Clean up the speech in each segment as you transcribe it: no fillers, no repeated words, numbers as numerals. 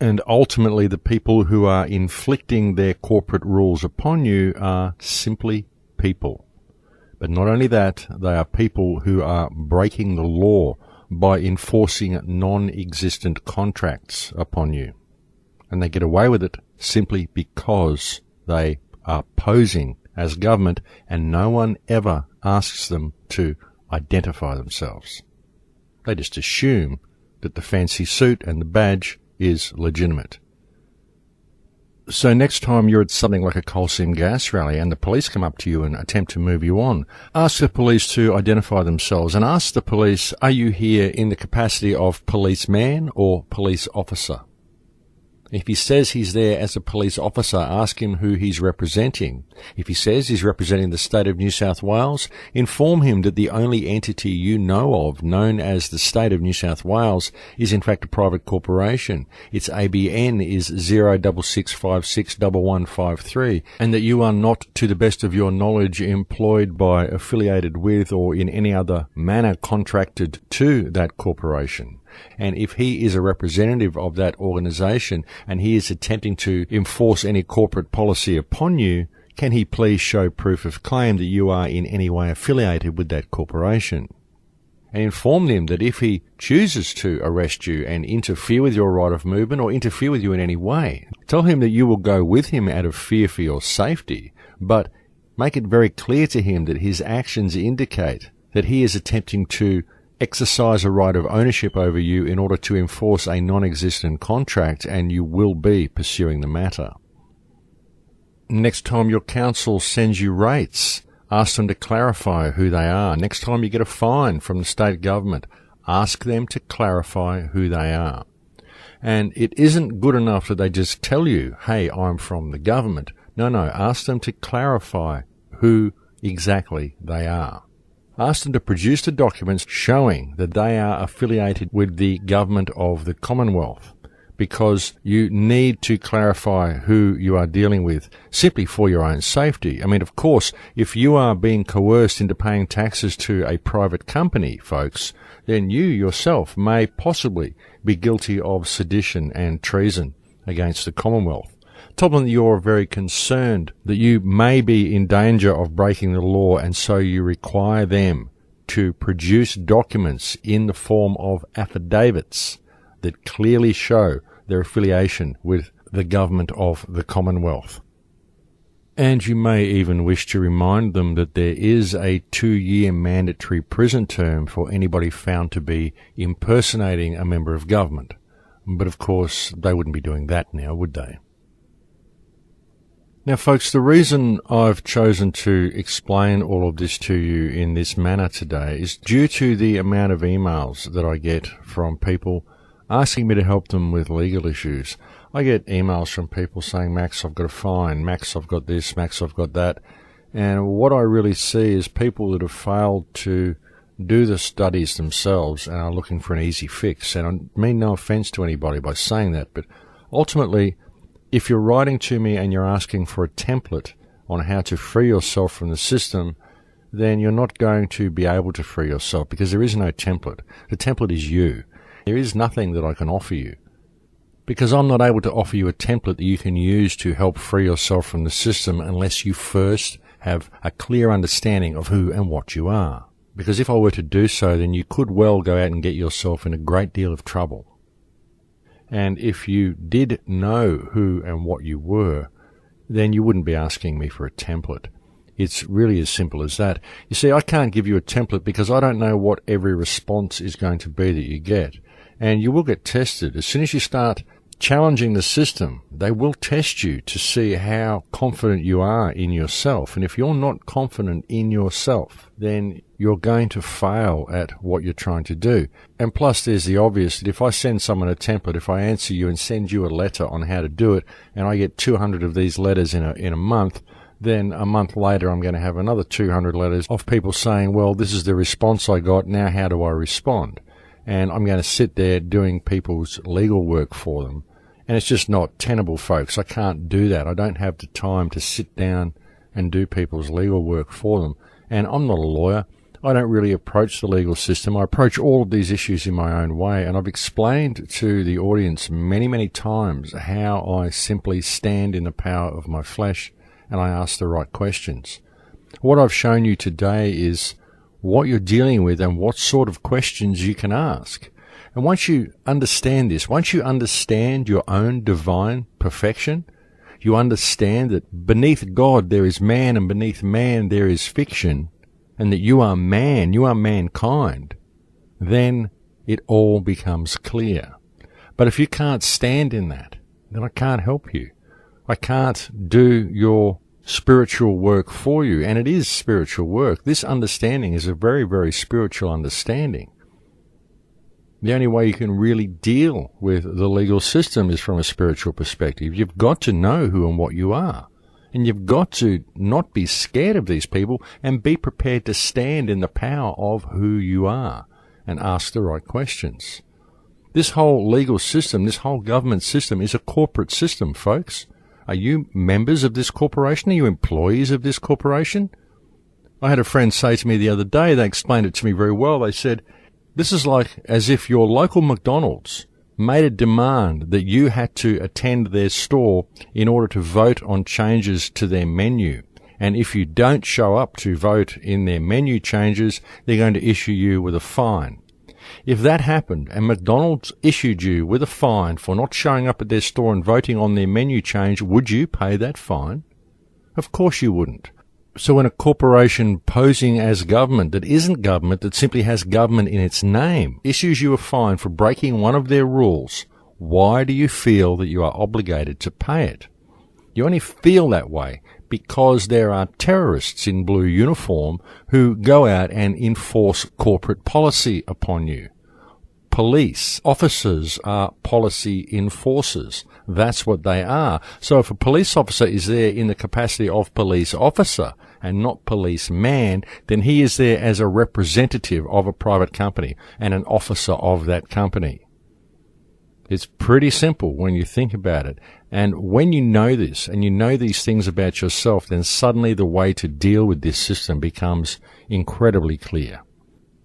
And ultimately, the people who are inflicting their corporate rules upon you are simply people. But not only that, they are people who are breaking the law by enforcing non-existent contracts upon you. And they get away with it simply because they are posing as government, and no one ever asks them to identify themselves. They just assume that the fancy suit and the badge is legitimate. So next time you're at something like a coal seam gas rally and the police come up to you and attempt to move you on, ask the police to identify themselves and ask the police, are you here in the capacity of policeman or police officer? If he says he's there as a police officer, ask him who he's representing. If he says he's representing the state of New South Wales, inform him that the only entity you know of, known as the state of New South Wales, is in fact a private corporation. Its ABN is 066561153, and that you are not, to the best of your knowledge, employed by, affiliated with, or in any other manner contracted to that corporation. And if he is a representative of that organisation and he is attempting to enforce any corporate policy upon you, can he please show proof of claim that you are in any way affiliated with that corporation? And inform them that if he chooses to arrest you and interfere with your right of movement or interfere with you in any way, tell him that you will go with him out of fear for your safety, but make it very clear to him that his actions indicate that he is attempting to exercise a right of ownership over you in order to enforce a non-existent contract, and you will be pursuing the matter. Next time your council sends you rates, ask them to clarify who they are. Next time you get a fine from the state government, ask them to clarify who they are. And it isn't good enough that they just tell you, hey, I'm from the government. No, ask them to clarify who exactly they are. Ask them to produce the documents showing that they are affiliated with the government of the Commonwealth, because you need to clarify who you are dealing with simply for your own safety. I mean, of course, if you are being coerced into paying taxes to a private company, folks, then you yourself may possibly be guilty of sedition and treason against the Commonwealth. Tell them that you're very concerned that you may be in danger of breaking the law, and so you require them to produce documents in the form of affidavits that clearly show their affiliation with the government of the Commonwealth. And you may even wish to remind them that there is a 2-year mandatory prison term for anybody found to be impersonating a member of government. But of course, they wouldn't be doing that now, would they? Now, folks, the reason I've chosen to explain all of this to you in this manner today is due to the amount of emails that I get from people asking me to help them with legal issues. I get emails from people saying, Max, I've got a fine, Max, I've got this, Max, I've got that. And what I really see is people that have failed to do the studies themselves and are looking for an easy fix. And I mean no offence to anybody by saying that, but ultimately, if you're writing to me and you're asking for a template on how to free yourself from the system, then you're not going to be able to free yourself, because there is no template. The template is you. There is nothing that I can offer you, because I'm not able to offer you a template that you can use to help free yourself from the system unless you first have a clear understanding of who and what you are. Because if I were to do so, then you could well go out and get yourself in a great deal of trouble. And if you did know who and what you were, then you wouldn't be asking me for a template. It's really as simple as that. You see, I can't give you a template because I don't know what every response is going to be that you get. And you will get tested. As soon as you start challenging the system, they will test you to see how confident you are in yourself. And if you're not confident in yourself, then you're going to fail at what you're trying to do. And plus, there's the obvious that if I send someone a template, if I answer you and send you a letter on how to do it, and I get 200 of these letters in a month, then a month later I'm going to have another 200 letters of people saying, well, this is the response I got, now how do I respond? And I'm going to sit there doing people's legal work for them. And it's just not tenable, folks. I can't do that. I don't have the time to sit down and do people's legal work for them. And I'm not a lawyer. I don't really approach the legal system. I approach all of these issues in my own way, and I've explained to the audience many, many times how I simply stand in the power of my flesh and I ask the right questions. What I've shown you today is what you're dealing with and what sort of questions you can ask. And once you understand this, once you understand your own divine perfection, you understand that beneath God there is man and beneath man there is fiction, and that you are man, you are mankind, then it all becomes clear. But if you can't stand in that, then I can't help you. I can't do your spiritual work for you, and it is spiritual work. This understanding is a very, very spiritual understanding. The only way you can really deal with the legal system is from a spiritual perspective. You've got to know who and what you are. And you've got to not be scared of these people and be prepared to stand in the power of who you are and ask the right questions. This whole legal system, this whole government system is a corporate system, folks. Are you members of this corporation? Are you employees of this corporation? I had a friend say to me the other day, they explained it to me very well. They said, this is like as if your local McDonald's made a demand that you had to attend their store in order to vote on changes to their menu. And if you don't show up to vote in their menu changes, they're going to issue you with a fine. If that happened and McDonald's issued you with a fine for not showing up at their store and voting on their menu change, would you pay that fine? Of course you wouldn't. So when a corporation posing as government that isn't government, that simply has government in its name, issues you a fine for breaking one of their rules, why do you feel that you are obligated to pay it? You only feel that way because there are terrorists in blue uniform who go out and enforce corporate policy upon you. Police officers are policy enforcers. That's what they are. So if a police officer is there in the capacity of police officer and not policeman, then he is there as a representative of a private company and an officer of that company. It's pretty simple when you think about it. And when you know this and you know these things about yourself, then suddenly the way to deal with this system becomes incredibly clear.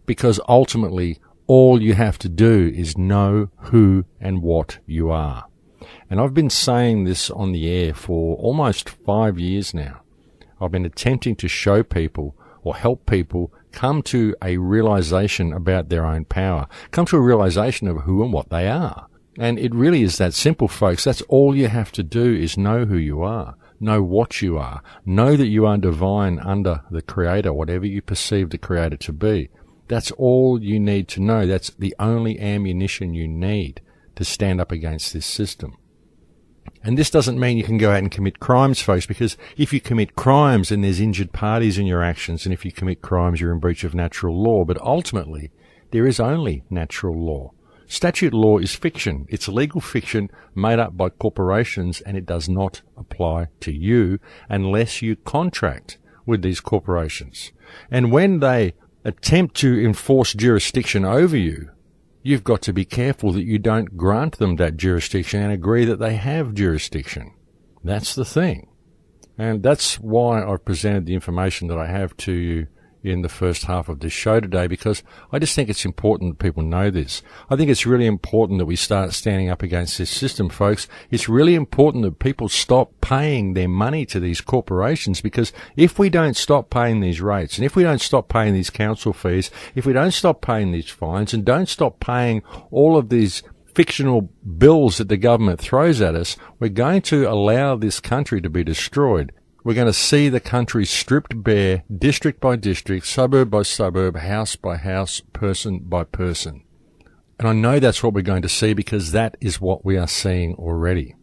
Because ultimately, all you have to do is know who and what you are. And I've been saying this on the air for almost 5 years now. I've been attempting to show people or help people come to a realization about their own power, come to a realization of who and what they are. And it really is that simple, folks. That's all you have to do is know who you are, know what you are, know that you are divine under the Creator, whatever you perceive the Creator to be. That's all you need to know. That's the only ammunition you need to stand up against this system. And this doesn't mean you can go out and commit crimes, folks, because if you commit crimes, then there's injured parties in your actions, and if you commit crimes, you're in breach of natural law. But ultimately, there is only natural law. Statute law is fiction. It's legal fiction made up by corporations, and it does not apply to you unless you contract with these corporations. And when they attempt to enforce jurisdiction over you, you've got to be careful that you don't grant them that jurisdiction and agree that they have jurisdiction. That's the thing. And that's why I've presented the information that I have to you in the first half of this show today, because I just think it's important that people know this. I think it's really important that we start standing up against this system, folks. It's really important that people stop paying their money to these corporations, because if we don't stop paying these rates, and if we don't stop paying these council fees, if we don't stop paying these fines, and don't stop paying all of these fictional bills that the government throws at us, we're going to allow this country to be destroyed. We're going to see the country stripped bare, district by district, suburb by suburb, house by house, person by person. And I know that's what we're going to see, because that is what we are seeing already.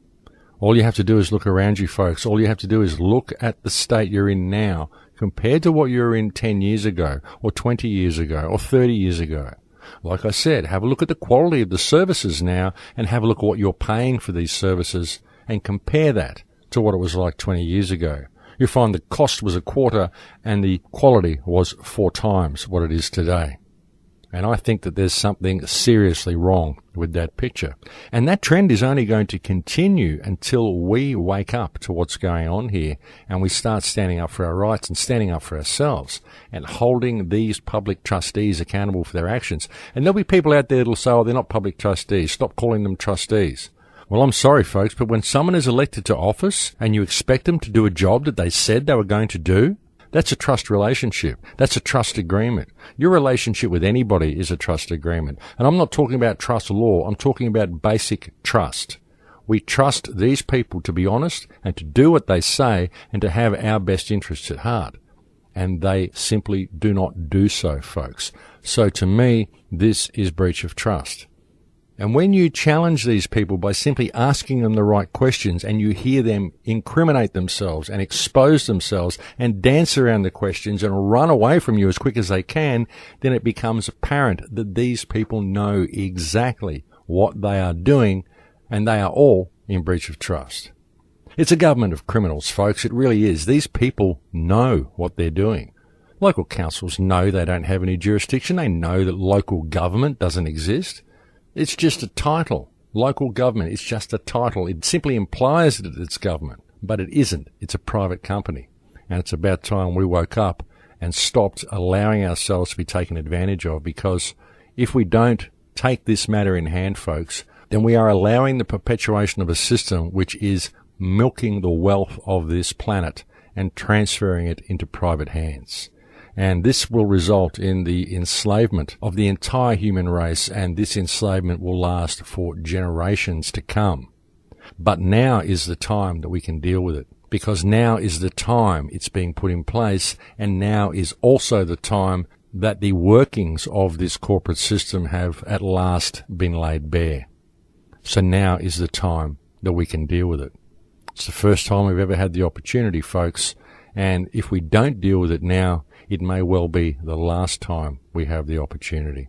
All you have to do is look around you, folks. All you have to do is look at the state you're in now compared to what you were in 10 years ago, or 20 years ago, or 30 years ago. Like I said, have a look at the quality of the services now, and have a look at what you're paying for these services, and compare that to what it was like 20 years ago. You find the cost was a quarter and the quality was 4 times what it is today. And I think that there's something seriously wrong with that picture. And that trend is only going to continue until we wake up to what's going on here and we start standing up for our rights and standing up for ourselves and holding these public trustees accountable for their actions. And there'll be people out there that'll say, oh, they're not public trustees. Stop calling them trustees. Well, I'm sorry, folks, but when someone is elected to office and you expect them to do a job that they said they were going to do, that's a trust relationship. That's a trust agreement. Your relationship with anybody is a trust agreement. And I'm not talking about trust law. I'm talking about basic trust. We trust these people to be honest and to do what they say and to have our best interests at heart. And they simply do not do so, folks. So to me, this is breach of trust. And when you challenge these people by simply asking them the right questions and you hear them incriminate themselves and expose themselves and dance around the questions and run away from you as quick as they can, then it becomes apparent that these people know exactly what they are doing and they are all in breach of trust. It's a government of criminals, folks. It really is. These people know what they're doing. Local councils know they don't have any jurisdiction. They know that local government doesn't exist. It's just a title. Local government, it's just a title. It simply implies that it's government, but it isn't. It's a private company. And it's about time we woke up and stopped allowing ourselves to be taken advantage of, because if we don't take this matter in hand, folks, then we are allowing the perpetuation of a system which is milking the wealth of this planet and transferring it into private hands. And this will result in the enslavement of the entire human race, and this enslavement will last for generations to come. But now is the time that we can deal with it, because now is the time it's being put in place, and now is also the time that the workings of this corporate system have at last been laid bare. So now is the time that we can deal with it. It's the first time we've ever had the opportunity, folks, and if we don't deal with it now, it may well be the last time we have the opportunity.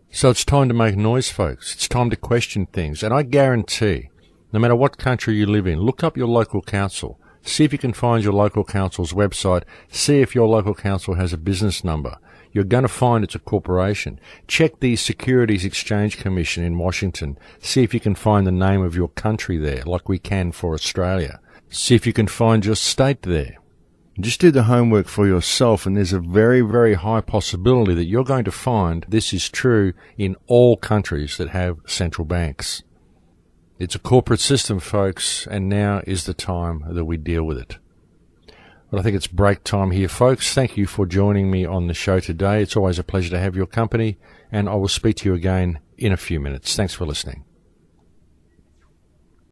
So it's time to make noise, folks. It's time to question things. And I guarantee, no matter what country you live in, look up your local council. See if you can find your local council's website. See if your local council has a business number. You're going to find it's a corporation. Check the Securities Exchange Commission in Washington. See if you can find the name of your country there, like we can for Australia. See if you can find your state there. Just do the homework for yourself, and there's a very, very high possibility that you're going to find this is true in all countries that have central banks. It's a corporate system, folks, and now is the time that we deal with it. But I think it's break time here, folks. Thank you for joining me on the show today. It's always a pleasure to have your company, and I will speak to you again in a few minutes. Thanks for listening.